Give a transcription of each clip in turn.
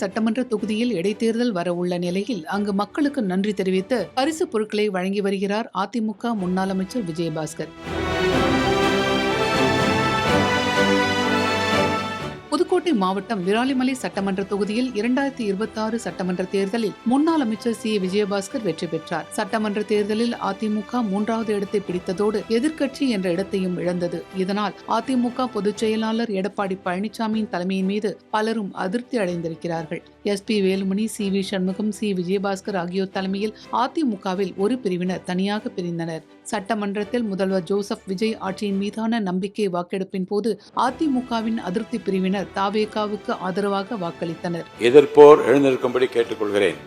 சட்டமன்ற தொகுதியில் இடைத்தேர்தல் வரவுள்ள நிலையில் அங்கு மக்களுக்கு நன்றி தெரிவித்து பரிசு பொருட்களை வழங்கி வருகிறார் அதிமுக முன்னாள் அமைச்சர் விஜயபாஸ்கர். புதுக்கோட்டை மாவட்டம் விராலிமலை சட்டமன்ற தொகுதியில் 2026 சட்டமன்ற தேர்தலில் முன்னாள் அமைச்சர் சி விஜயபாஸ்கர் வெற்றி பெற்றார். சட்டமன்ற தேர்தலில் அதிமுக 3வது இடத்தை பிடித்ததோடு எதிர்க்கட்சி என்ற இடத்தையும் இழந்தது. இதனால் அதிமுக பொதுச் செயலாளர் எடப்பாடி பழனிசாமியின் தலைமையின் மீது பலரும் அதிருப்தி அடைந்திருக்கிறார்கள். SP Velumani, CV Shanmugam, C Vijayabaskar ஆகியோர் தலைமையில் அதிமுகவில் ஒரு பிரிவினர் தனியாக பிரிந்தனர். சட்டமன்றத்தில் முதல்வர் ஜோசப் விஜய் ஆட்சியின் மீதான நம்பிக்கை வாக்கெடுப்பின் போது அதிமுகவின் அதிருப்தி பிரிவினர் தாவேகாவுக்கு ஆதரவாக வாக்களித்தனர். எதிர்ப்போர் எழுந்திருக்கும்படி கேட்டுக்கொள்கிறேன்.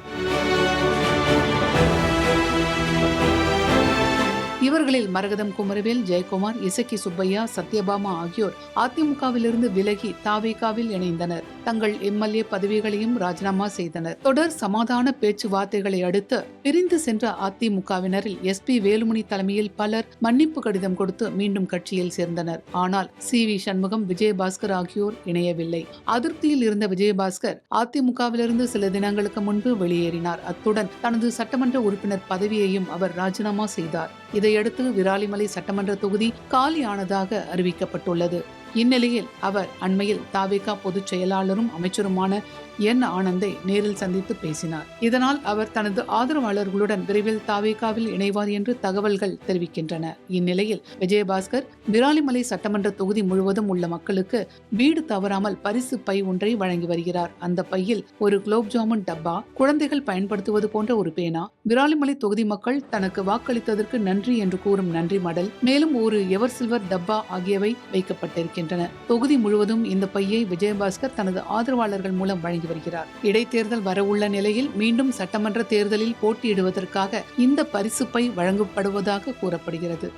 இவர்களில் மரகதம் குமரவேல், ஜெயக்குமார், இசக்கி சுப்பையா, சத்யபாமா ஆகியோர் அதிமுகவிலிருந்து விலகி தாவேகாவில் இணைந்தனர். தங்கள் MLA பதவிகளையும் ராஜினாமா செய்தனர். தொடர் சமாதான பேச்சுவார்த்தைகளை அடுத்து பிரிந்து சென்ற அதிமுகவினரில் SP வேலுமணி தலைமையில் பலர் மன்னிப்பு கடிதம் கொடுத்து மீண்டும் கட்சியில் சேர்ந்தனர். ஆனால் CV சண்முகம், விஜயபாஸ்கர் ஆகியோர் இணையவில்லை. அதிருப்தியில் இருந்த விஜயபாஸ்கர் அதிமுகவிலிருந்து சில தினங்களுக்கு முன்பு வெளியேறினார். அத்துடன் தனது சட்டமன்ற உறுப்பினர் பதவியையும் அவர் ராஜினாமா செய்தார். இதையடுத்து விராலிமலை சட்டமன்ற தொகுதி காலியானதாக அறிவிக்கப்பட்டுள்ளது. இந்நிலையில் அவர் அண்மையில் தாவேகா பொதுச் செயலாளரும் அமைச்சருமான N ஆனந்தை நேரில் சந்தித்து பேசினார். இதனால் அவர் தனது ஆதரவாளர்களுடன் விரைவில் தாவேகாவில் இணைவார் என்று தகவல்கள் தெரிவிக்கின்றன. இந்நிலையில் விஜயபாஸ்கர் விராலிமலை சட்டமன்ற தொகுதி முழுவதும் உள்ள மக்களுக்கு வீடு தவறாமல் பரிசு பை ஒன்றை வழங்கி வருகிறார். அந்த பையில் ஒரு குலோப் ஜாமுன் டப்பா, குழந்தைகள் பயன்படுத்துவது போன்ற ஒரு பேனா, விராலிமலை தொகுதி மக்கள் தனக்கு வாக்களித்ததற்கு நன்றி என்று கூறும் நன்றி மடல், மேலும் ஒரு எவர் சில்வர் டப்பா ஆகியவை வைக்கப்பட்டிருக்கின்றன. தொகுதி முழுவதும் இந்த பையை விஜயபாஸ்கர் தனது ஆதரவாளர்கள் மூலம் வழங்கி வருகிறார். இடைத்தேர்தல் வரவுள்ள நிலையில் மீண்டும் சட்டமன்ற தேர்தலில் போட்டியிடுவதற்காக இந்த பரிசு பை வழங்கப்படுவதாக கூறப்படுகிறது.